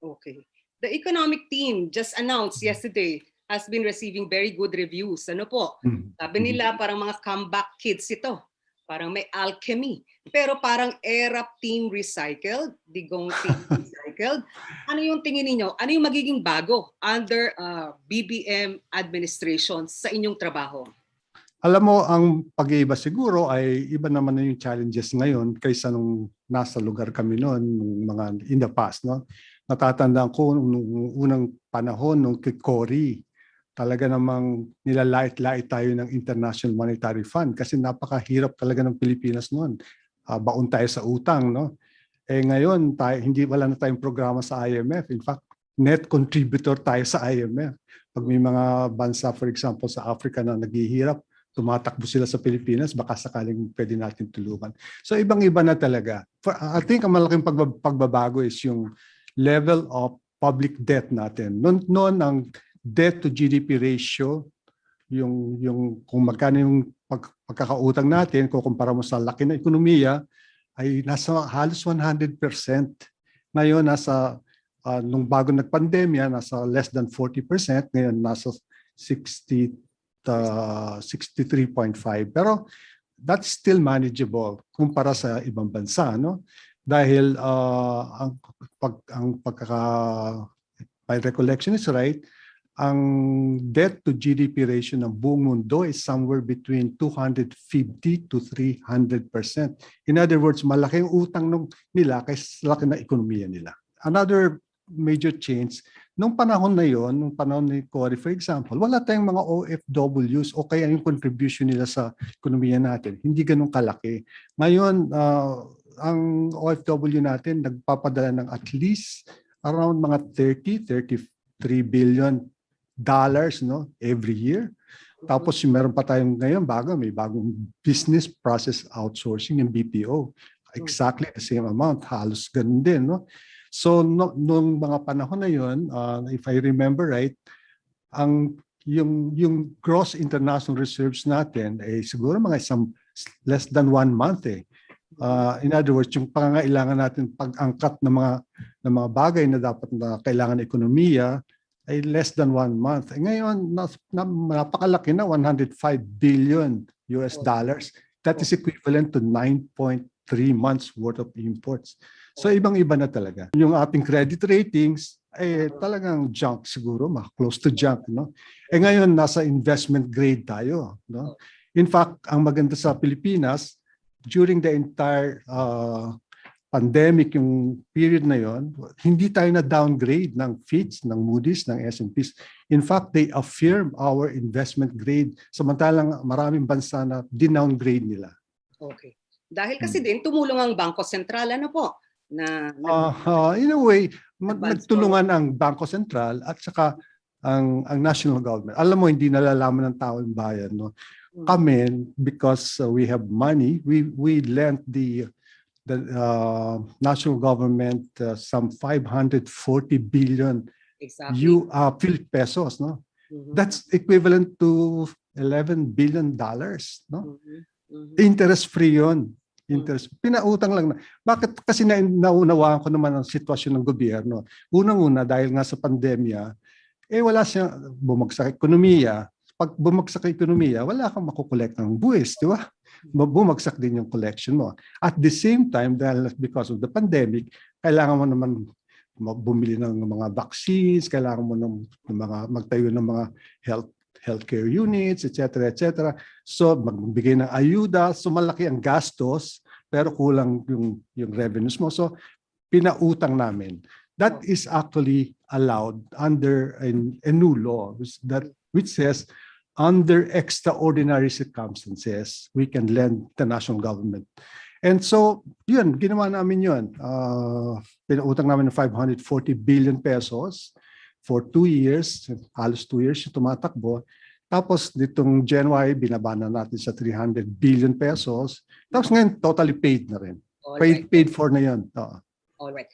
Okay. The economic team just announced yesterday has been receiving very good reviews. Ano po? Sabi nila parang mga comeback kids ito. Parang may alchemy. Pero parang ERAP team recycled, digong team recycled. Ano yung tingin niyo? Ano yung magiging bago under BBM administration sa inyong trabaho? Alam mo, ang pag-iiba siguro ay iba naman na yung challenges ngayon kaysa nung nasa lugar kami noon, nung mga in the past. No? Natatandaan ko nung unang panahon, nung kay Cory, talaga namang nilalait-lait tayo ng International Monetary Fund kasi napakahirap talaga ng Pilipinas noon. Baon tayo sa utang. No? Ngayon, wala na tayong programa sa IMF. In fact, net contributor tayo sa IMF. Pag may mga bansa, for example, sa Africa na naghihirap, tumatakbo sila sa Pilipinas, baka sakaling pwede natin tulungan. So ibang-iba na talaga. I think ang malaking pagbabago is yung level of public debt natin. Noon ang debt to GDP ratio, yung kung magkano yung pagkakautang natin, kung kumpara mo sa laki ng ekonomiya, ay nasa halos 100%. Ngayon, nung bago nagpandemya, nasa less than 40%. Ngayon, nasa 63.5, pero that's still manageable kumpara sa ibang bansa, no? Dahil my recollection is right, ang debt to GDP ratio ng buong mundo is somewhere between 250 to 300%. In other words, malaki yung utang nila kaysa laki na ekonomiya nila. Another major change, nung panahon na yon, nung panahon ni Cory, for example, wala tayong mga OFWs o kaya yung contribution nila sa ekonomiya natin. Hindi ganun kalaki. Ngayon, ang OFW natin nagpapadala ng at least around mga 33 billion dollars, no, every year. Tapos meron pa tayong ngayon may bagong business process outsourcing, yung BPO. Exactly the same amount, halos ganun din, no? So nung mga panahon na yun, if I remember right, yung gross international reserves natin ay siguro mga less than 1 month eh. In other words, yung pangangailangan natin pag-angkat ng mga bagay na dapat na kailangan ng ekonomiya ay less than 1 month. Ngayon, napakalaki na, 105 billion US dollars. That is equivalent to 9.3 months worth of imports. So ibang-iba na talaga. Yung ating credit ratings ay talagang junk siguro, close to junk, no? Ngayon nasa investment grade tayo, no? In fact, ang maganda sa Pilipinas during the entire pandemic, yung period na yon, hindi tayo na downgrade ng Fitch, ng Moody's, ng S&P's. In fact, they affirm our investment grade, samantalang maraming bansa na dinowngrade nila. Okay. Dahil kasi din tumulong ang Bangko Sentral, ano po? In a way, nagtulungan ang Bangko Sentral at saka ang national government. Alam mo, hindi nalalaman ng tao yung bayan, no? Kami, because we have money, we lent the national government some 540 billion Philippine pesos, no? That's equivalent to $11 billion, no? Interest-free yun. Pinautang lang na. Bakit? Kasi naunawaan ko naman ang sitwasyon ng gobyerno. Unang-una, dahil nga sa pandemya, wala siyang bumagsak ekonomiya. Pag bumagsak ang ekonomiya, wala kang makukolekt ng buwis, di ba? Bumagsak din yung collection mo. At the same time, dahil because of the pandemic, kailangan mo naman bumili ng mga vaccines, kailangan mo magtayo ng mga healthcare units, etc., etc. So magbigay ng ayuda, so malaki ang gastos, pero kulang yung revenues mo. So pinautang namin. That is actually allowed under a new law which says under extraordinary circumstances, we can lend the national government. And so, yun, ginawa namin yun. Pinautang namin ng 540 billion pesos for 2 years, halos 2 years yung tumatakbo. Tapos, ditong January, binaba na natin sa 300 billion pesos. Tapos ngayon, totally paid na rin. Paid for na yun. Alright.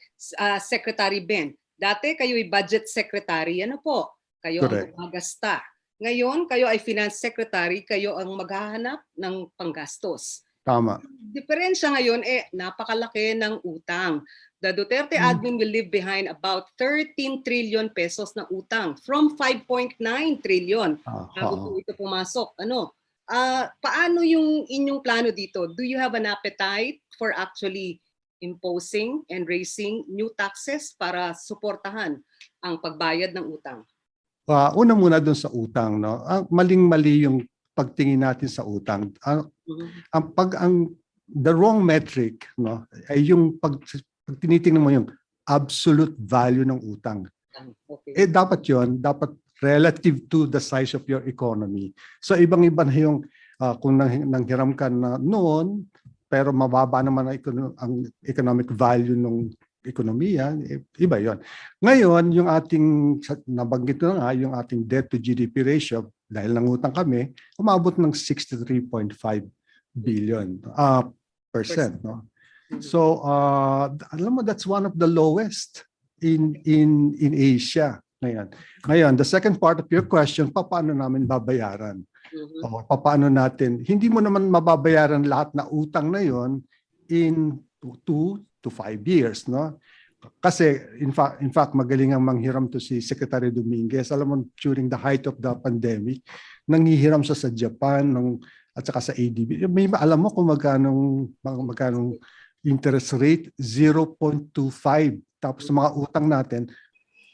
Secretary Ben, dati kayo'y budget secretary. Ano po? Kayo ang gumagasta. Ngayon, kayo ay finance secretary, kayo ang maghahanap ng panggastos. Tama. Diferensya ngayon, napakalaki ng utang. The Duterte admin will leave behind about 13 trillion pesos na utang from 5.9 trillion bago po ito pumasok. Paano yung inyong plano dito? Do you have an appetite for actually imposing and raising new taxes para suportahan ang pagbayad ng utang? Una muna doon sa utang, no? Maling-mali yung pagtingin natin sa utang. The wrong metric, no, ay yung pag tinitingnan mo yung absolute value ng utang. Okay. Dapat relative to the size of your economy. So ibang-iba na yung kung nanghiram ka na noon, pero mababa naman ang economic value ng ekonomiya, iba yon. Ngayon, yung ating, nabanggit ko na nga, yung ating debt to GDP ratio, dahil nangutang kami, umabot ng 63.5 billion percent. No? So, alam mo, that's one of the lowest in Asia. Ngayon, the second part of your question, paano namin babayaran? O paano natin, hindi mo naman mababayaran lahat na utang na yon in 2 to 5 years, no? Kasi in fact magaling ang manghiram to si Secretary Dominguez. Alam mo, during the height of the pandemic, nanghihiram siya sa Japan at saka sa ADB. May alam mo kung magkano interest rate, 0.25. Tapos sa mga utang natin,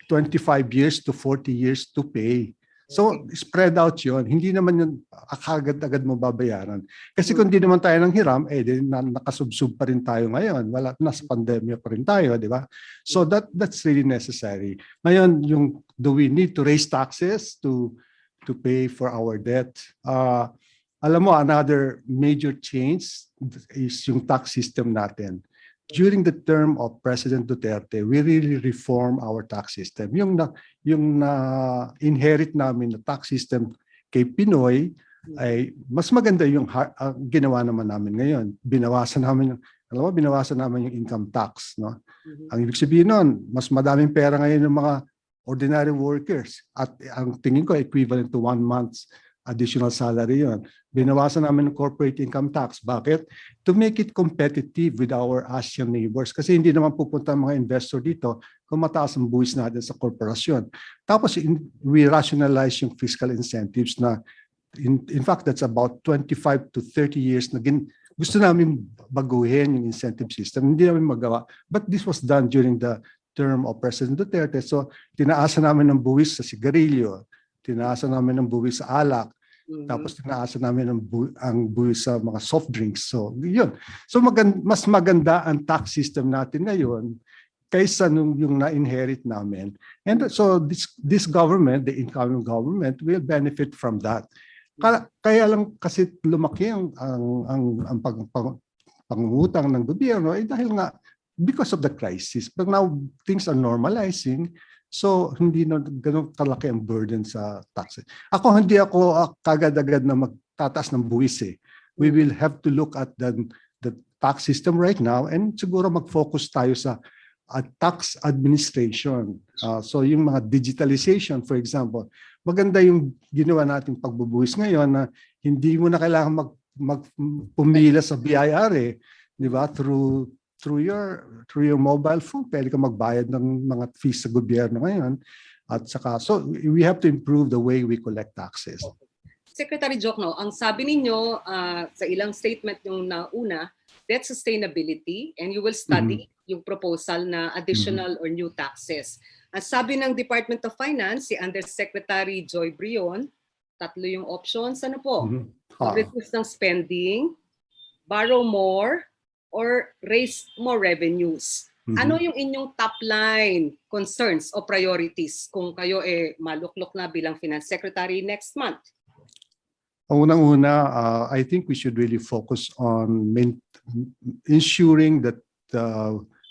25 years to 40 years to pay. So, spread out yun. Hindi naman yun agad-agad mo babayaran. Kasi kung di naman tayo nang hiram, nakasubsub pa rin tayo ngayon. Nasa pandemya pa rin tayo, di ba? So, that's really necessary. Ngayon, do we need to raise taxes to pay for our debt? Alam mo, another major change is yung tax system natin. During the term of President Duterte, we really reform our tax system. Yung inherit namin na tax system kay Pinoy ay mas maganda yung ginawa naman namin ngayon. Binawasan namin yung income tax, no? Ang ibig sabihin nun, mas madaming pera ngayon ng mga ordinary workers at ang tingin ko equivalent to 1 month's additional salary yon. Binawasan namin ng corporate income tax. Bakit? To make it competitive with our Asian neighbors. Kasi hindi naman pupunta ang mga investor dito kung mataas ang buwis natin sa korporasyon. Tapos we rationalize yung fiscal incentives na in fact that's about 25 to 30 years na gusto namin baguhin yung incentive system. Hindi namin magawa. But this was done during the term of President Duterte. So tinaasan namin ng buwis sa sigarilyo, tinaasan namin ng buwis sa alak, tapos tinaasan namin ang buwis sa mga soft drinks. So, yun. So, mas maganda ang tax system natin ngayon kaysa yung na-inherit namin. And so, this government, the incoming government, will benefit from that. Kaya lang kasi lumaki ang pangungutang ng gobyerno dahil nga because of the crisis. But now, things are normalizing. So, hindi na ganun kalaki ang burden sa taxes. Hindi ako kagad-agad na magtataas ng buwis eh. We will have to look at the tax system right now and siguro mag-focus tayo sa tax administration. So, yung mga digitalization, for example, maganda yung ginawa nating pagbubuwis ngayon na hindi mo na kailangan pumila sa BIR eh. Di ba? Through your mobile phone, pwede ka magbayad ng mga fees sa gobyerno ngayon. At saka, so we have to improve the way we collect taxes. Secretary Diokno, ang sabi ninyo sa ilang statement yung nauna, debt sustainability, and you will study yung proposal na additional or new taxes. Ang sabi ng Department of Finance, si Undersecretary Joy Brion, 3 yung options. Ano po? Reduce ng spending, borrow more, or raise more revenues. Ano yung inyong top line concerns o priorities kung kayo maluklok na bilang Finance Secretary next month? Unang-una, I think we should really focus on ensuring that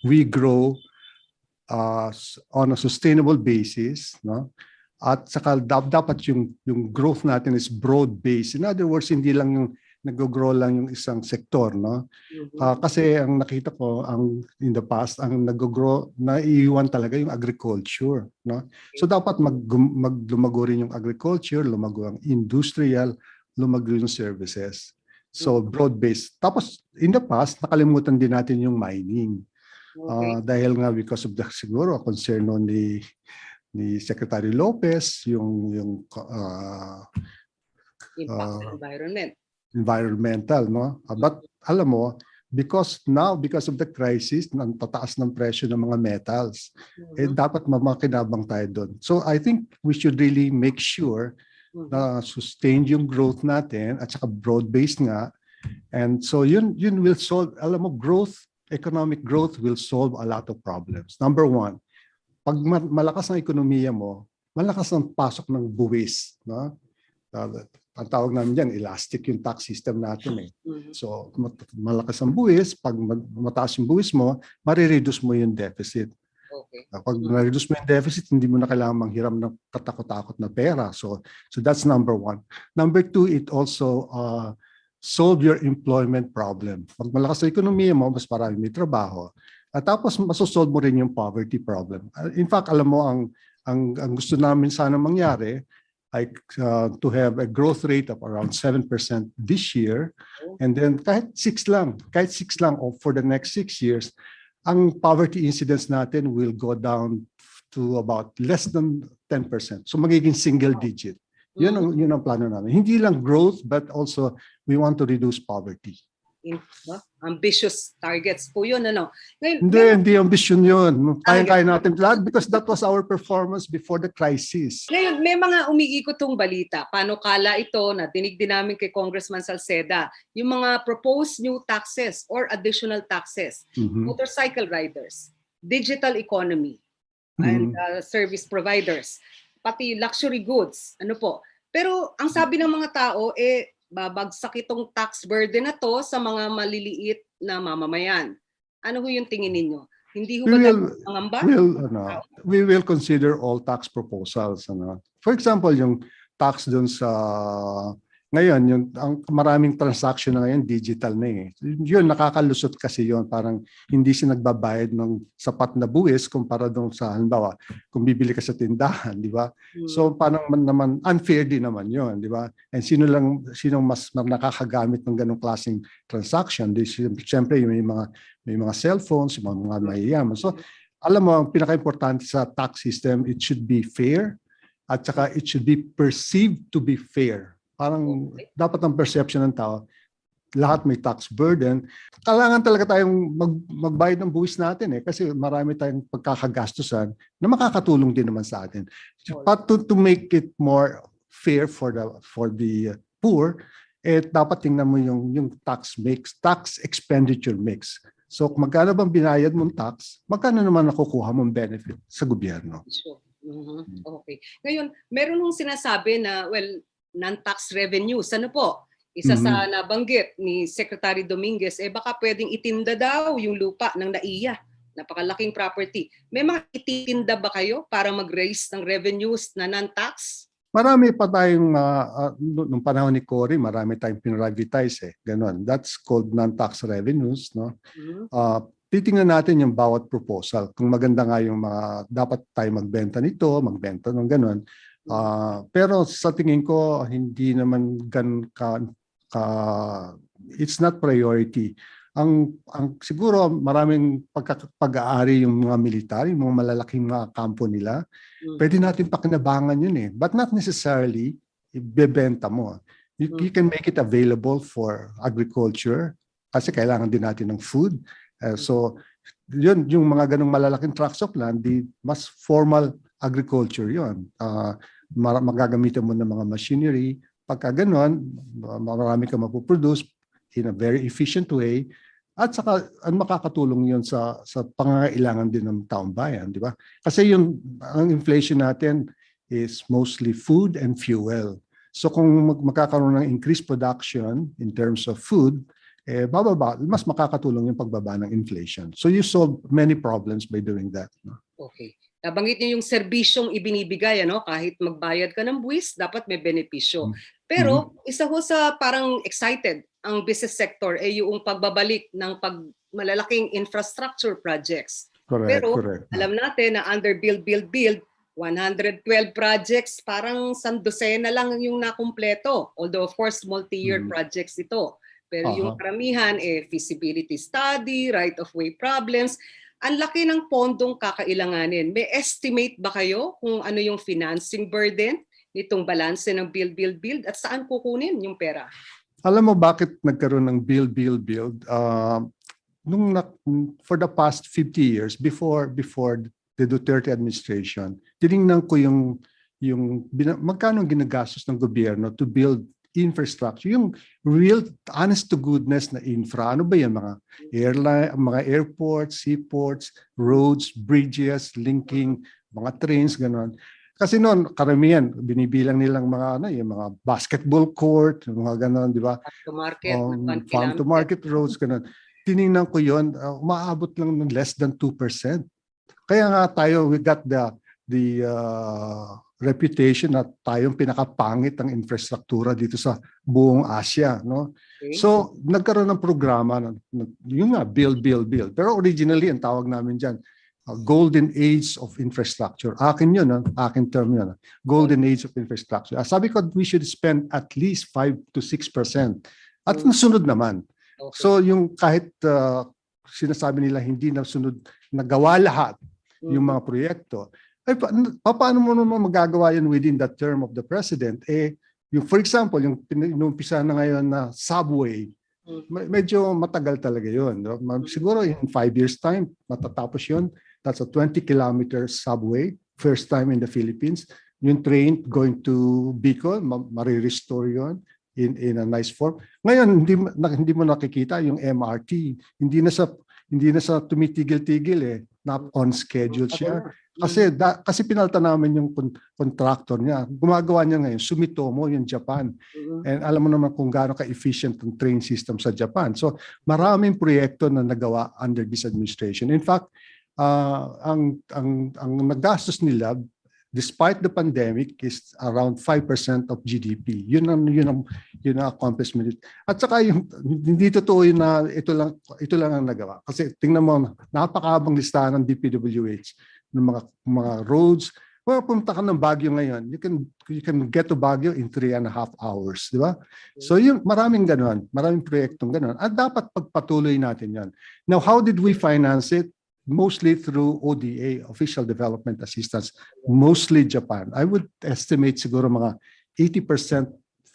we grow on a sustainable basis, no? At saka dapat yung growth natin is broad-based. In other words, hindi lang yung nag-grow lang yung isang sektor, no? Kasi ang nakita ko in the past, ang nag-grow, naiiwan talaga yung agriculture, no? So dapat lumago rin yung agriculture, lumago ang industrial, lumago yung services. So broad-based. Tapos in the past, nakalimutan din natin yung mining. Okay. Dahil nga because of the siguro concern ni Secretary Lopez, yung Impact sa environment. environmental, no? But alam mo, because of the crisis, ang tataas ng presyo ng mga metals, dapat mamakinabang tayo doon. So I think we should really make sure na sustain yung growth natin at saka broad-based nga. And so yun will solve, alam mo, economic growth will solve a lot of problems. Number one, pag malakas ang ekonomiya mo, malakas ang pasok ng buwis, no? Ang tawag namin dyan, elastic yung tax system natin eh. So malakas ang buwis, pag mataas yung buwis mo, marireduce mo yung deficit. Okay. Pag na-reduce mo yung deficit, hindi mo na kailangan manghiram ng katakot-takot na pera. So that's number one. Number two, it also solve your employment problem. Pag malakas ang ekonomiya mo, mas marami may trabaho. At tapos masosolve mo rin yung poverty problem. In fact, alam mo, ang gusto namin sana mangyari ay to have a growth rate of around 7% this year, and then kahit 6 lang for the next 6 years, ang poverty incidence natin will go down to about less than 10%. So magiging single digit. Yun ang plano namin. Hindi lang growth, but also we want to reduce poverty. Ambitious targets po yun, ano? Ngayon, Hindi ambisyon yun. Kaya natin lahat because that was our performance before the crisis. Ngayon, may mga umiikot tong balita. Paano kala ito na dinig din namin kay Congressman Salceda, yung mga proposed new taxes or additional taxes, motorcycle riders, digital economy, and service providers, pati luxury goods, ano po. Pero ang sabi ng mga tao, babagsak itong tax burden na to sa mga maliliit na mamamayan. Ano ho yung tingin ninyo? Hindi ho ba nangamba? We will consider all tax proposals. For example, yung tax dun sa ngayon, ang maraming transaction na ngayon, digital na eh. Yun, nakakalusot kasi yun. Parang hindi siya nagbabayad ng sapat na buwis kumpara doon sa, halimbawa, kung bibili ka sa tindahan, di ba? So, parang naman, unfair din naman yun, di ba? And sinong mas nakakagamit ng ganong klaseng transaction? Siyempre, may mga cellphones, yung mga mayayaman. So, alam mo, ang pinaka-importante sa tax system, it should be fair at saka it should be perceived to be fair. Parang dapat ang perception ng tao, lahat may tax burden. Kailangan talaga tayong magbayad ng buwis natin eh, kasi marami tayong pagkakagastusan na makakatulong din naman sa atin. But to make it more fair for the poor, dapat tingnan mo yung tax expenditure mix. So kung magkano bang binayad mong tax, magkano naman nakukuha mong benefit sa gobyerno. Sure. Okay. Ngayon, meron nung sinasabi na, non-tax revenues. Ano po? Isa sa nabanggit ni Secretary Dominguez, baka pwedeng itinda daw yung lupa ng NAIA. Napakalaking property. May mga ititinda ba kayo para mag-raise ng revenues na non-tax? Marami pa tayong, nung panahon ni Cory, marami tayong pinrivatize eh. Ganon. That's called non-tax revenues. No? Titingnan natin yung bawat proposal. Kung maganda nga yung mga, dapat tayo magbenta nito, magbenta ng ganon. Pero sa tingin ko hindi naman it's not priority. Ang siguro maraming pag-aari yung mga military, yung mga malalaking mga kampo nila. Pwede natin pakinabangan yun eh. But not necessarily ibebenta mo. You can make it available for agriculture kasi kailangan din natin ng food. So yun, yung mga ganong malalaking tracts of land, mas formal agriculture yun. Magagamitan mo ng mga machinery. Pagka ganon, marami ka mapuproduce in a very efficient way at saka makakatulong yun sa pangangailangan din ng taong bayan, di ba? Kasi ang inflation natin is mostly food and fuel. So kung magkakaroon ng increased production in terms of food, mas makakatulong yung pagbaba ng inflation. So you solve many problems by doing that. No? Okay. Nabanggit niyo yung serbisyong ibinibigay, ano? Kahit magbayad ka ng buwis, dapat may benepisyo. Pero isa ho sa parang excited ang business sector yung pagbabalik ng malalaking infrastructure projects. Correct. Alam natin na under build, 112 projects, parang sandosena lang yung nakumpleto. Although of course multi-year projects ito. Pero yung karamihan feasibility study, right-of-way problems. ang laki ng pondong kakailanganin. May estimate ba kayo kung ano yung financing burden nitong balanse ng build at saan kukunin yung pera? Alam mo bakit nagkaroon ng build? For the past 50 years, before the Duterte administration, tiningnan ko magkano ginagastos ng gobyerno to build infrastructure, yung real honest to goodness na infra. Ano ba yan? Mga airline, mga airports, seaports, roads, bridges, linking, mga trains, gano'n. Kasi noon, karamihan, binibilang nilang mga, yung mga basketball court, mga gano'n, di ba? Farm to market roads, gano'n. Tiningnan ko yun, umaabot lang ng less than 2%. Kaya nga tayo, we got the reputation na tayong pinakapangit ng infrastruktura dito sa buong Asia, no? Okay. So, nagkaroon ng programa, yung nga, build. Pero originally, ang tawag namin dyan, golden age of infrastructure. Akin yun, akin term yun. Golden age of infrastructure. Sabi ko, we should spend at least 5 to 6%. At nasunod naman. Okay. So, yung kahit sinasabi nila hindi nasunod, nagawa lahat yung mga proyekto, paano mo naman magagawa yan within the term of the president? For example, yung inumpisa na ngayon na subway, medyo matagal talaga yun. No? Siguro in 5 years time, matatapos yun. That's a 20-kilometer subway, first time in the Philippines. Yung train going to Bicol, marirestore yun in a nice form. Ngayon, hindi mo nakikita yung MRT. Hindi na sa tumitigil-tigil eh. On schedule siya. Kasi pinalta namin yung contractor niya. Gumagawa niya ngayon, Sumitomo, yung Japan. And alam mo naman kung gaano ka-efficient ang train system sa Japan. So maraming proyekto na nagawa under this administration. In fact, ang nagastos nila, despite the pandemic, is around 5% of GDP. Yun ang accomplishment. At saka hindi totoo yun na ito lang ang nagawa. Kasi tingnan mo, napakahabang listahan ng DPWH ng mga roads. Well, punta ka ng Baguio ngayon, you can get to Baguio in 3.5 hours, di ba? So yung maraming ganon, maraming proyektong ganon. At dapat pagpatuloy natin yan. Now, how did we finance it? Mostly through ODA, Official Development Assistance, mostly Japan. I would estimate siguro mga 80%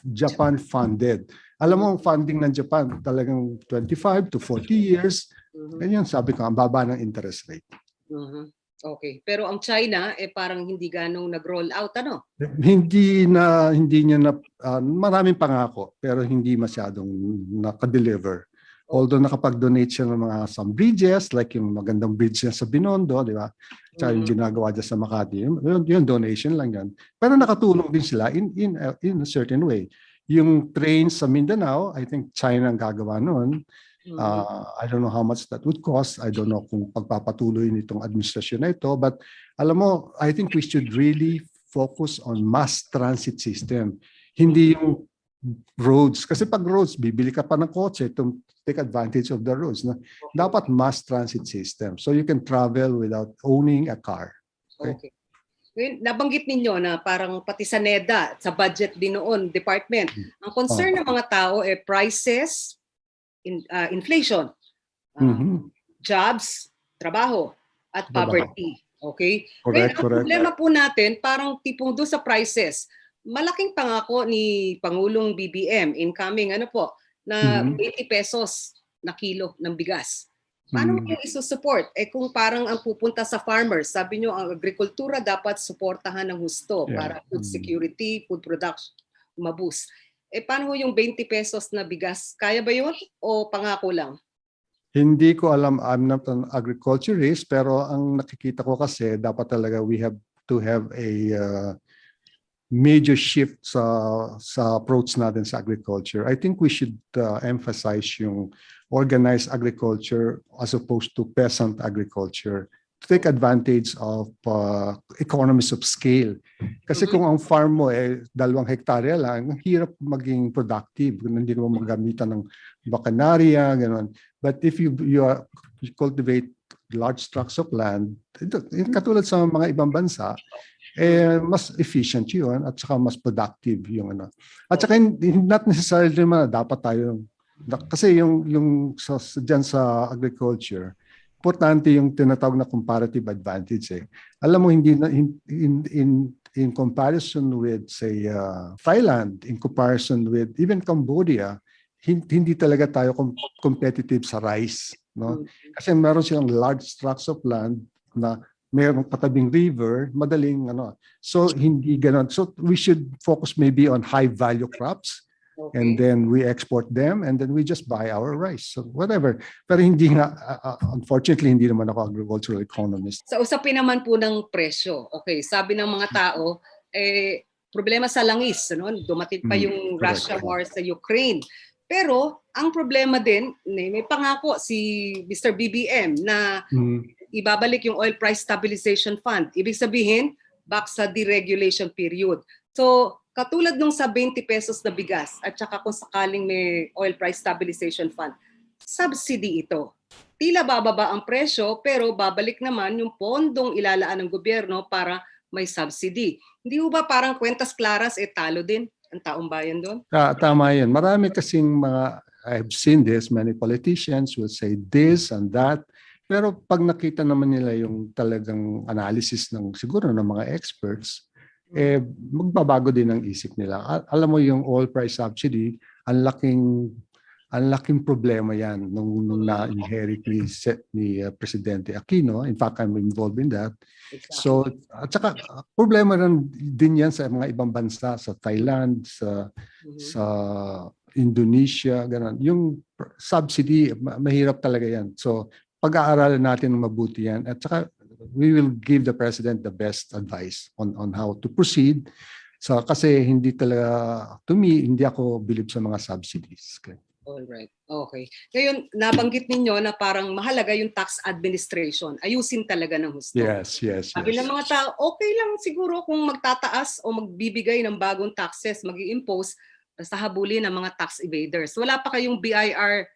Japan funded. Alam mo, ang funding ng Japan talagang 25 to 40 years. Ganyan, sabi ko, ang baba ng interest rate. Okay. Pero ang China, parang hindi ganong nag-roll out, ano? Hindi niya maraming pangako, pero hindi masyadong nakadeliver. Although nakapag-donate siya ng some bridges, like yung magandang bridge niya sa Binondo, di ba? Tsaka yung ginagawa dyan sa Makati, yung donation lang yan. Pero nakatulong din sila in a certain way. Yung trains sa Mindanao, I think China ang gagawa noon. I don't know how much that would cost. I don't know kung pagpapatuloy nitong administrasyon na ito. But alam mo, I think we should really focus on mass transit system. Hindi yung roads. Kasi pag roads, bibili ka pa ng kotse to take advantage of the roads. No? Dapat mass transit system. So you can travel without owning a car. Okay. Ngayon, nabanggit ninyo na parang pati sa NEDA, sa budget din noon, department. Ang concern ng mga tao prices, inflation, jobs, trabaho, at poverty. Okay? Correct. Ang problema po natin, parang tipong doon sa prices, malaking pangako ni Pangulong BBM incoming na 20 pesos na kilo ng bigas. Paano mo yung isusupport? Kung parang ang pupunta sa farmers, sabi nyo ang agrikultura dapat suportahan ng husto para food security, food production, maboost. Paano yung 20 pesos na bigas? Kaya ba yun o pangako lang? Hindi ko alam, I'm not an agriculturist, pero ang nakikita ko kasi dapat talaga we have to have a major shift sa approach natin sa agriculture. I think we should emphasize yung organized agriculture as opposed to peasant agriculture to take advantage of economies of scale. Kasi kung ang farm mo 2 hektarya lang, hirap maging productive. Hindi mo magamitan ng bakanarya, gano'n. But if you cultivate large tracts of land, katulad sa mga ibang bansa, mas efficient yun at saka mas productive yung At saka not necessarily naman dapat tayo kasi yung dyan sa agriculture, importante yung tinatawag na comparative advantage eh. Alam mo, hindi na in comparison with say Thailand, in comparison with even Cambodia, hindi talaga tayo competitive sa rice, no? Kasi meron silang large tracts of land na mayroong katabing river, madaling ano. So hindi ganoon. So we should focus maybe on high value crops. Okay. And then we export them and then we just buy our rice. So whatever. Pero hindi nga, unfortunately, hindi naman ako agricultural economist. Sa usapin naman po ng presyo, okay, sabi ng mga tao, problema sa langis, no? Dumating pa yung Russia war sa Ukraine. Pero ang problema din, may pangako si Mr. BBM na ibabalik yung Oil Price Stabilization Fund. Ibig sabihin, back sa deregulation period. So, katulad nung sa 20 pesos na bigas at saka kung sakaling may Oil Price Stabilization Fund, subsidy ito. Tila bababa ang presyo pero babalik naman yung pondong ilalaan ng gobyerno para may subsidy. Hindi ba parang kwentas klaras talo din ang taong bayan doon? Tama yan. Marami kasing mga, I've seen this, many politicians will say this and that. Pero pag nakita naman nila yung talagang analysis ng siguro ng mga experts, magbabago din ang isip nila. Alam mo yung oil price subsidy, ang laking problema yan nung na-inherit ni Presidente Aquino. In fact, I'm involved in that. Exactly. So, at saka problema rin din yan sa mga ibang bansa, sa Thailand, sa Indonesia, ganun. Yung subsidy, mahirap talaga yan. So, pag-aaralan natin mabuti yan. At saka, we will give the President the best advice on how to proceed. So, kasi hindi talaga, to me, hindi ako believe sa mga subsidies. Okay. All right. Okay. Ngayon, nabanggit ninyo na parang mahalaga yung tax administration. Ayusin talaga ng husto. Yes. Sabi ng mga tao, okay lang siguro kung magtataas o magbibigay ng bagong taxes, mag-i-impose sa habulin ng mga tax evaders. Wala pa kayong BIR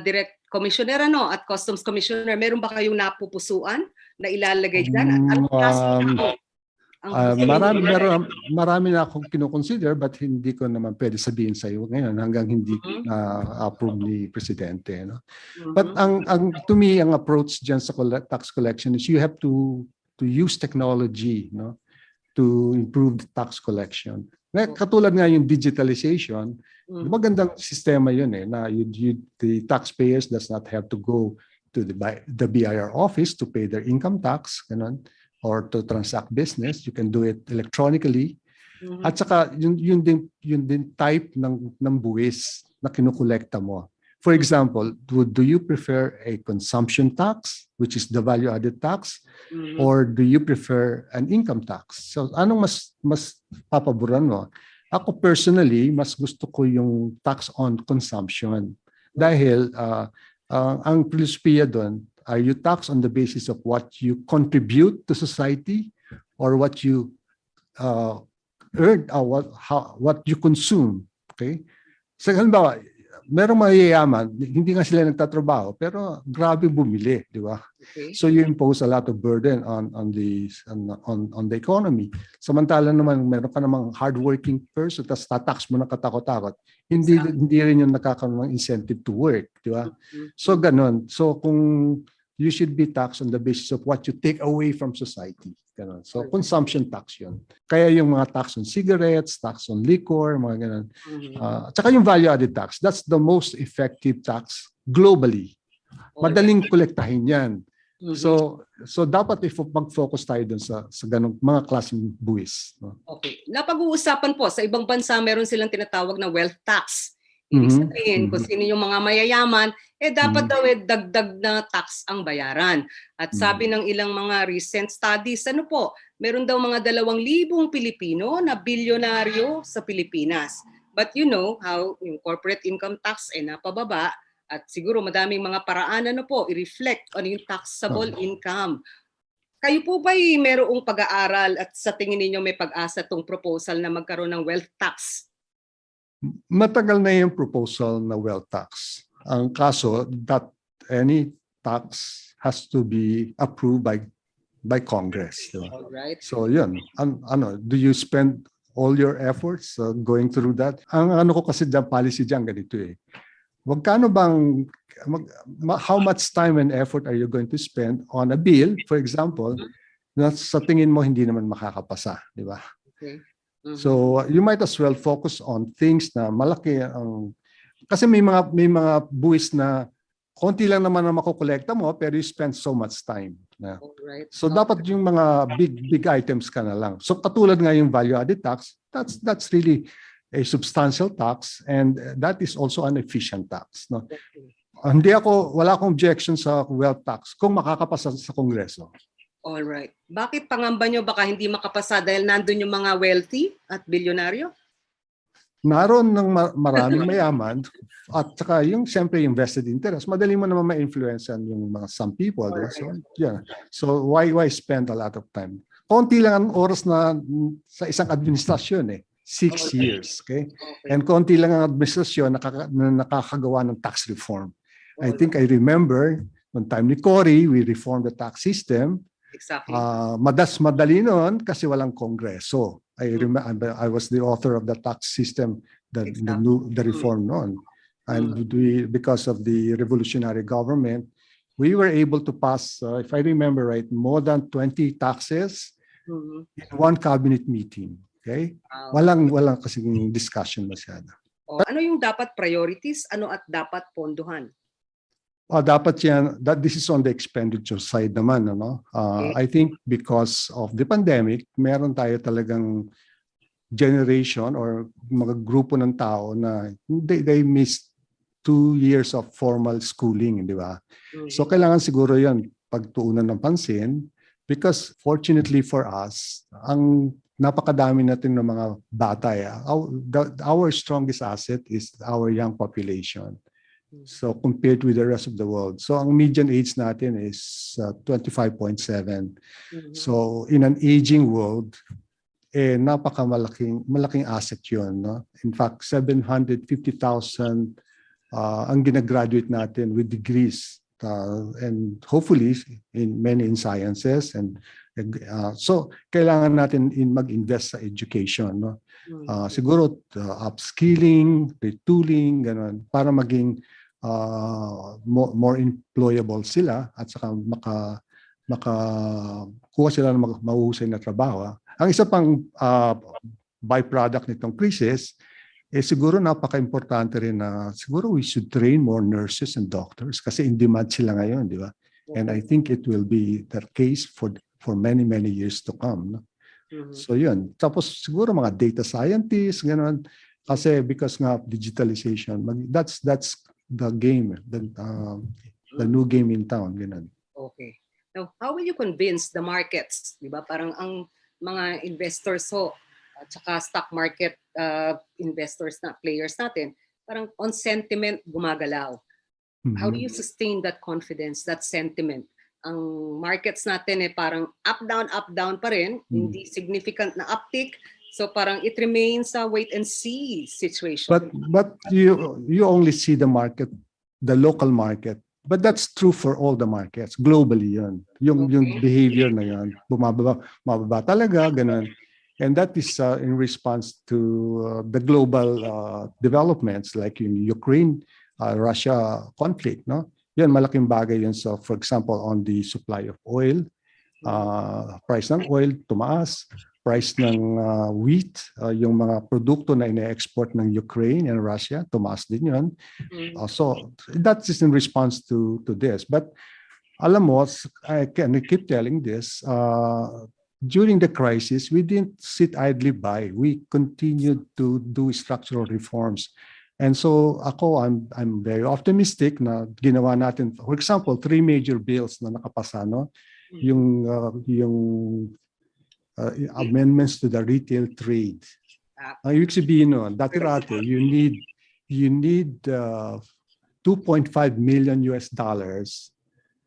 direct commissioner at customs commissioner. Meron ba kayong napupusuan na ilalagay dyan? Anong klase marami na akong kinoconsider but hindi ko naman pwede sabihin sa iyo ngayon hanggang hindi approve ni Presidente. No? But to me, ang approach dyan sa tax collection is you have to use technology, no, to improve the tax collection. Katulad nga yung digitalization, magandang sistema yun na the taxpayers does not have to go to the BIR office to pay their income tax, ganun, or to transact business. You can do it electronically. At saka yun din type ng buwis na kinukolekta mo. For example, do you prefer a consumption tax, which is the value-added tax, or do you prefer an income tax? So anong mas papaboran mo? Ako personally, mas gusto ko yung tax on consumption. Dahil ang philosophia doon, are you taxed on the basis of what you contribute to society or what you earn, what you consume? Okay? So halimbawa, merong mayayaman, hindi nga sila nagtatrabaho, pero grabe bumili, di ba? Okay. So you impose a lot of burden on the economy. Samantala naman, meron ka namang hardworking person, tapos tatax mo ng katakot-takot. Hindi rin yung nakakaroon ng incentive to work, di ba? So ganun. So kung you should be taxed on the basis of what you take away from society. Ganun. So consumption tax yun. Kaya yung mga tax on cigarettes, tax on liquor, mga ganun. At saka yung value-added tax, that's the most effective tax globally. Madaling kolektahin yan. So dapat mag-focus tayo dun sa ganung mga klaseng buwis. No? Okay. Napag-uusapan po, sa ibang bansa meron silang tinatawag na wealth tax. Ibig sabihin, kung sino yung mga mayayaman, dapat daw dagdag na tax ang bayaran. At sabi ng ilang mga recent studies, meron daw mga 2,000 Pilipino na bilyonaryo sa Pilipinas. But you know how yung corporate income tax napababa at siguro madaming mga paraan i-reflect on yung taxable income. Kayo po ba'y merong pag-aaral at sa tingin ninyo may pag-asa tong proposal na magkaroon ng wealth tax? Matagal na yung proposal na wealth tax. Ang kaso that any tax has to be approved by Congress. Diba? Right. So yun, do you spend all your efforts going through that? Ang ko kasi policy dyan ganito magkano bang, how much time and effort are you going to spend on a bill, for example, na sa tingin mo hindi naman makakapasa, di ba? Okay. So you might as well focus on things na malaki ang, kasi may mga buwis na konti lang naman na makukolekta mo pero you spend so much time. Alright. So dapat yung mga big items ka na lang. So katulad nga yung value added tax, that's really a substantial tax and that is also an efficient tax. No? Wala akong objection sa wealth tax kung makakapasa sa Kongreso. Alright. Bakit pangamba nyo baka hindi makapasa dahil nandun yung mga wealthy at bilyonaryo? Naroon ng maraming mayaman at saka yung siyempre yung vested interest. Madali mo naman ma-influencean yung mga some people. Right? So, yeah. So why spend a lot of time? Konti lang ang oras na sa isang administrasyon eh. 6 years. Okay? And konti lang ang administrasyon na nakakagawa ng tax reform. I think I remember noong time ni Cory, we reformed the tax system. Exactly. Madali noon kasi walang kongreso. I was the author of the tax system, the reform noon. And because of the revolutionary government, we were able to pass, if I remember right, more than 20 taxes in one cabinet meeting. Okay? Walang kasing discussion masyado. Ano yung dapat priorities? Ano at dapat pondohan? Dapat yan, this is on the expenditure side naman. Ano? I think because of the pandemic, meron tayo talagang generation or mga grupo ng tao na they missed 2 years of formal schooling, di ba? So kailangan siguro yan pagtuunan ng pansin because fortunately for us, ang napakadami natin ng mga bata. Our strongest asset is our young population. So compared with the rest of the world. So ang median age natin is 25.7. So in an aging world, malaking asset yun. No? In fact, 750,000 ang ginagraduate natin with degrees. And hopefully in many in sciences. And so kailangan natin mag-invest sa education. No? Siguro upskilling, retooling, ganun, para maging more employable sila at saka makakuha sila ng mahuhusay na trabaho. Ang isa pang byproduct nitong crisis, siguro napaka-importante rin na siguro we should train more nurses and doctors kasi in demand sila ngayon, di ba? And I think it will be the case for many years to come. No? So yun. Tapos siguro mga data scientists, gano'n. Kasi because nga of digitalization, that's the game, the new game in town. Ganun. Okay. Now, how will you convince the markets? Diba? Parang ang mga investors at saka stock market investors na players natin, parang on sentiment gumagalaw. How do you sustain that confidence, that sentiment? Ang markets natin parang up down pa rin, hindi significant na uptick. So parang it remains a wait and see situation. But you only see the market, the local market. But that's true for all the markets globally yun. Yung behavior na yun, mababa talaga, ganun. And that is in response to the global developments like in Ukraine, Russia conflict, no? Yan, malaking bagay yun. So for example, on the supply of oil, price ng oil tumaas, price ng wheat, yung mga produkto na ina-export ng Ukraine and Russia, tumaas din yun. So that is in response to this. But alam mo, I keep telling this, during the crisis, we didn't sit idly by. We continued to do structural reforms. And so I'm very optimistic na ginawa natin, for example, 3 major bills na nakapasa, no? Yung amendments to the retail trade. Ang ibig sabihin nun, dati-rate, you need $2.5 million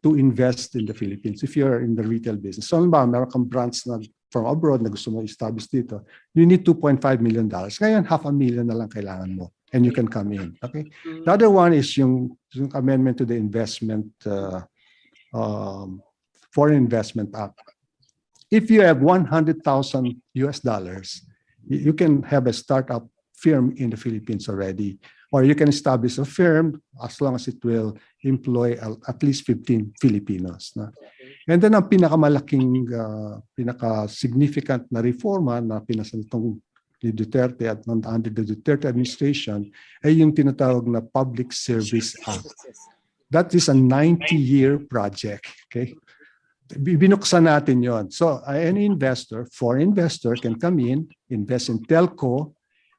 to invest in the Philippines if you're in the retail business. So meron kang branch na from abroad na gusto mo establish dito, you need $2.5 million. Ngayon, $500,000 na lang kailangan mo and you can come in. Okay. The other one is yung amendment to the investment Foreign Investment Act. If you have $100,000, you can have a startup firm in the Philippines already or you can establish a firm as long as it will employ at least 15 Filipinos. No? And then ang pinakamalaking, pinaka-significant na reforma na pinasalitong ni Duterte at under the Duterte administration ay yung tinatawag na Public Service Act. That is a 90-year project. Okay? Binuksan natin yon. So any investor, foreign investor can come in, invest in telco,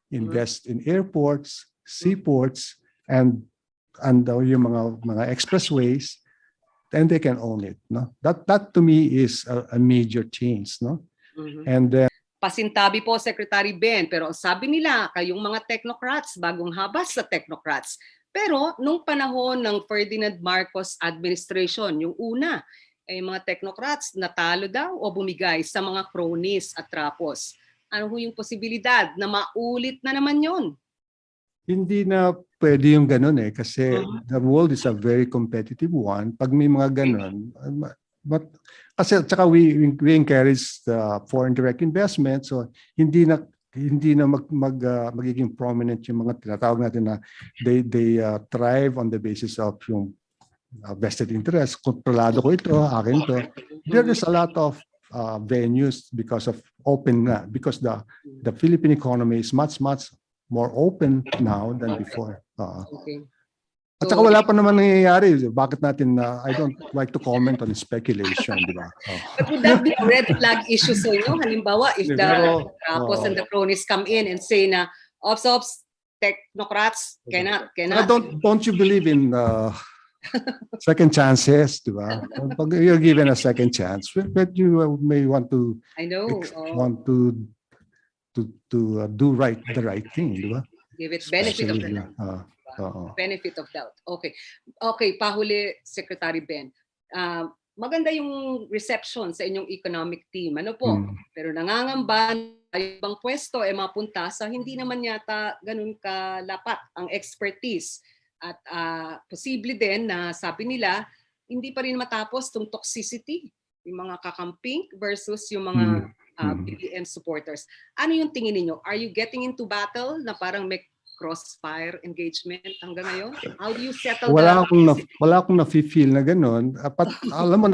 invest in airports, seaports, and yung mga expressways, and they can own it. No, that to me is a major change. No, and then pasintabi po Secretary Ben, pero sabi nila kayong mga technocrats, bagong habas sa technocrats. Pero nung panahon ng Ferdinand Marcos administration, yung una, ay mga technocrats natalo daw o bumigay sa mga cronies at trapos. Ano ho yung posibilidad na maulit na naman yon? Hindi na pwede yung ganun kasi the world is a very competitive one. Pag may mga ganun, kasi tsaka we encourage the foreign direct investment, so hindi na magiging prominent yung mga tinatawag natin na they thrive on the basis of yung vested interest. Kontrolado ko ito, akin to. There's a lot of venues because the Philippine economy is much more open now than before. Okay. At saka wala pa naman nangyayari. Bakit natin I don't like to comment on speculation, di ba? But would that be a red flag issue sa inyo? Halimbawa, if the trapos and the cronies come in and say na, ops, technocrats, cannot. Don't you believe in second chances, di ba? Pag you're given a second chance, but you may want to do the right thing, di ba? Give it benefit of the doubt. Benefit of doubt. Okay, pahuli Secretary Ben. Maganda yung reception sa inyong economic team. Ano po? Pero nangangamba ay ibang pwesto mapunta sa hindi naman yata ganun kalapat ang expertise. At posible din na sabi nila, hindi pa rin matapos tong toxicity, yung mga kakamping versus yung mga BBM supporters. Ano yung tingin niyo? Are you getting into battle na parang may crossfire engagement hanggang ngayon? How do you settle wala akong nafe-feel na gano'n. Alam mo,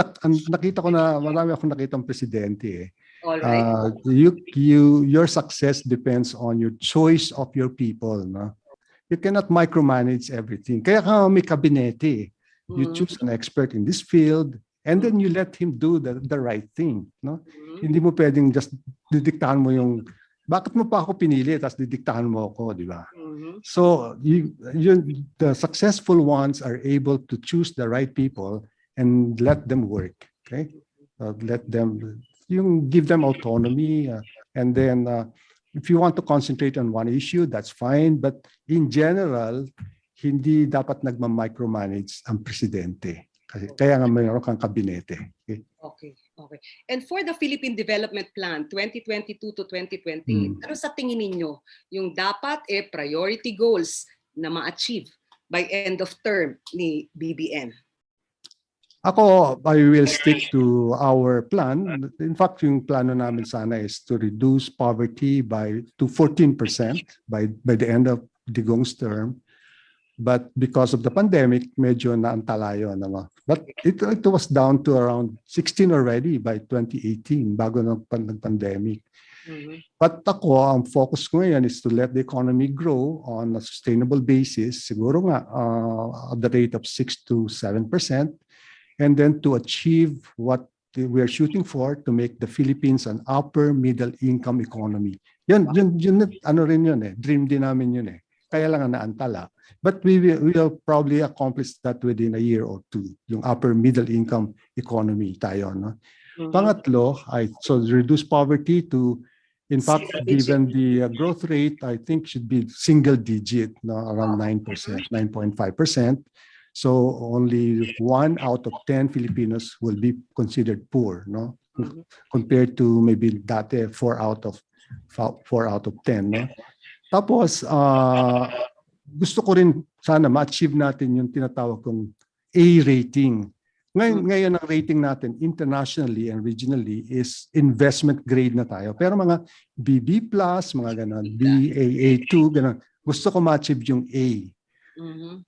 nakita ko na marami akong nakitang presidente. All right. Your success depends on your choice of your people. No? You cannot micromanage everything. Kaya ka may kabinete. You choose an expert in this field and then you let him do the right thing. No? Hindi mo pwedeng just didiktahan mo yung bakit mo pa ako pinili tapos didiktahan mo ako, di ba? So the successful ones are able to choose the right people and let them work. Okay, give them autonomy, and then if you want to concentrate on one issue, that's fine. But in general, hindi dapat nagma-micromanage ang presidente. Kaya nga mayroon kang kabinete. Okay. And for the Philippine Development Plan 2022 to 2020, ano sa tingin ninyo yung dapat priority goals na ma-achieve by end of term ni BBM? Ako, I will stick to our plan. In fact, yung plano namin sana is to reduce poverty to 14% by the end of Digong's term. But because of the pandemic, medyo naantala yun. But it was down to around 16 already by 2018, bago ng pandemic. But ako, ang focus ko ngayon is to let the economy grow on a sustainable basis, siguro nga at the rate of 6 to 7%, and then to achieve what we are shooting for, to make the Philippines an upper middle income economy. Yun, ano rin yun dream din namin yun Kaya lang naantala. But we will probably accomplish that within a year or two, yung upper middle income economy tayo. No? Pangatlo, so reduce poverty to, in fact, given the growth rate, I think should be single digit, around 9%, 9.5%. So only 1 out of 10 Filipinos will be considered poor, no? Compared to maybe dati 4 out of 10. No? Tapos, gusto ko rin sana ma-achieve natin yung tinatawag kong A rating. Ngayon ang rating natin internationally and regionally is investment grade na tayo. Pero mga BB+, mga ganun, BAA2, ganun, Gusto ko ma-achieve yung A.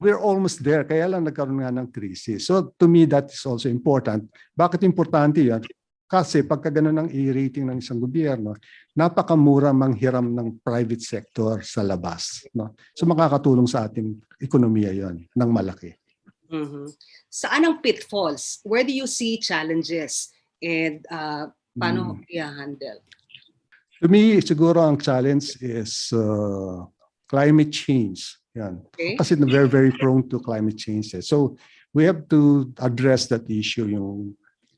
We're almost there, kaya lang nagkaroon nga ng crisis. So to me, that is also important. Bakit importante yan? Kasi pagka ganun ang A-rating ng isang gobyerno, napakamura manghiram ng private sector sa labas. No? So makakatulong sa ating ekonomiya yon ng malaki. Saan ang pitfalls? Where do you see challenges? And paano i-handle? To me, siguro ang challenge is climate change. Yan. Okay. Kasi very, very prone to climate change. So we have to address that issue, yung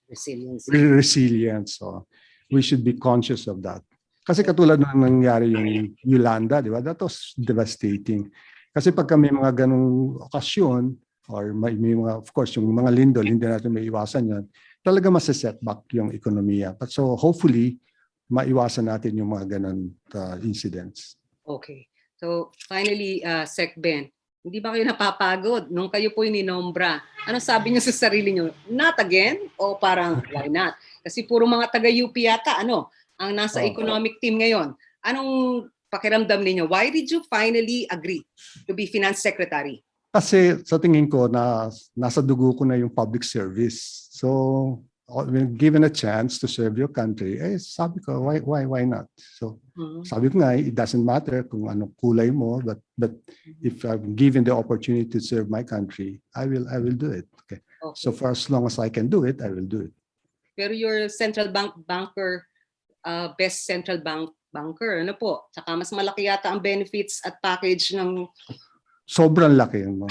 resilience. So we should be conscious of that. Kasi katulad ng nangyari yung Yolanda, di ba? That was devastating. Kasi pagka may mga ganong okasyon, or may mga, of course, yung mga lindol, hindi natin may iwasan yan, talaga masisetback yung ekonomiya. But so hopefully, maiwasan natin yung mga ganon incidents. Okay. So finally, Sec Ben, hindi ba kayo napapagod nung kayo po yung ninombra? Ano sabi niyo sa sarili niyo? Not again? O parang why not? Kasi puro mga taga-UP yata, ang nasa economic team ngayon. Anong pakiramdam niyo? Why did you finally agree to be finance secretary? Kasi sa tingin ko na nasa dugo ko na yung public service. So when given a chance to serve your country, sabi ko, why not? So sabi ko nga, it doesn't matter kung anong kulay mo, but if I'm given the opportunity to serve my country, I will do it. Okay. So for as long as I can do it, I will do it. Pero your central banker, best central banker, ano po? Saka mas malaki yata ang benefits at package ng... Sobrang laki. No?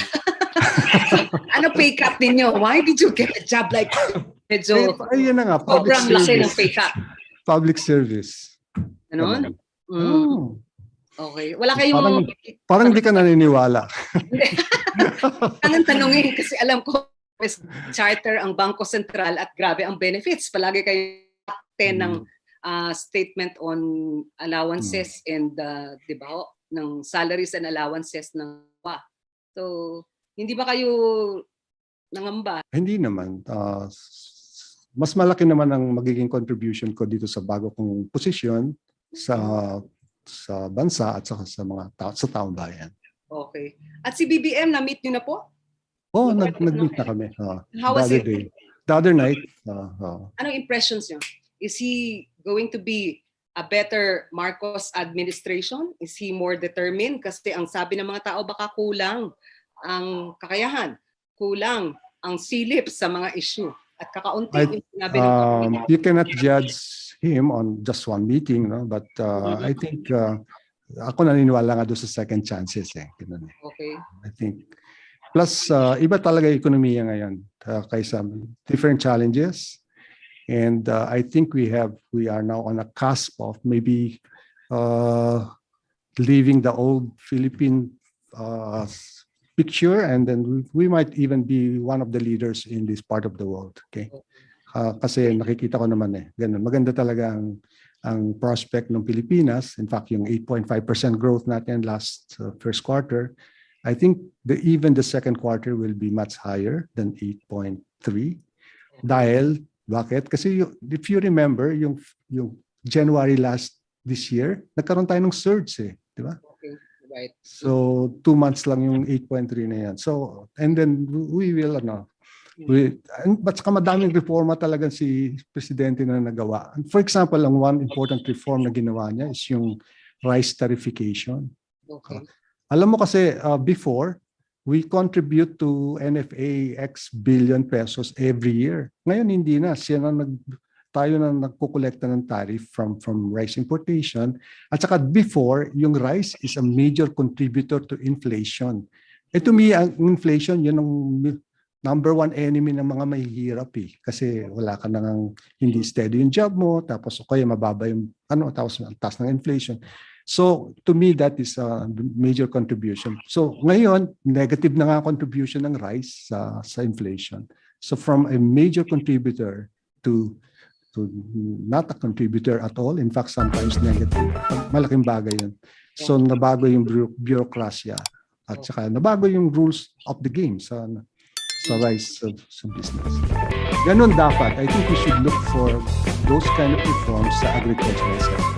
Ano pay cut ninyo? Why did you get a job like medyo ayun na nga, sobrang laki ng pay cut? Public service. Ano? Okay. Wala kayong... Parang di ka naniniwala. Tanong tanongin kasi alam ko charter ang Bangko Sentral at grabe ang benefits. Palagi kayo top 10 ng statement on allowances and di ba, ng salaries and allowances ng So, hindi ba kayo nangamba? Hindi naman. Mas malaki naman ang magiging contribution ko dito sa bago kong posisyon sa bansa at sa mga sa taong bayan. Okay. At si BBM, na-meet niyo na po? Oh, nag-meet na kami. How was it? The other night. Anong impressions niyo? Is he going to be a better Marcos administration? Is he more determined? Kasi ang sabi ng mga tao, baka kulang ang kakayahan, kulang ang silip sa mga issue. At kakaunti yung sinabi ng you cannot judge him on just one meeting, no? But I think ako naniniwala nga doon sa second chances. Okay. I think. Plus, iba talaga yung ekonomiya ngayon kaysa different challenges. And I think we are now on a cusp of maybe leaving the old Philippine picture, and then we might even be one of the leaders in this part of the world. Okay, kasi nakikita ko naman ganun. Maganda talaga ang prospect ng Pilipinas. In fact, yung 8.5% growth natin last first quarter, I think even the second quarter will be much higher than 8.3. Dahil bakit? Kasi if you remember yung January this year, nagkaroon tayo ng surge, di ba? Right. So 2 months lang yung 8.3 na yan. So and then we will but saka madaming reforma talaga si presidente na nagawa. For example, ang one important reform na ginawa niya is yung rice tariffication. Okay. Alam mo kasi before we contribute to NFA X billion pesos every year. Ngayon hindi na, tayo na nagkukolekta ng tariff from rice importation. At saka before, yung rice is a major contributor to inflation. To me, ang inflation, yun ang number one enemy ng mga mahihirap Kasi wala ka nang hindi steady yung job mo, tapos kaya mababa yung tapos ang taas ng inflation. So to me, that is a major contribution. So ngayon, negative na nga contribution ng rice sa inflation. So from a major contributor to not a contributor at all, in fact sometimes negative, malaking bagay yun. So nabago yung bureaucracia at saka nabago yung rules of the game sa rice sa business. Ganun dapat. I think we should look for those kind of reforms sa agricultural sector.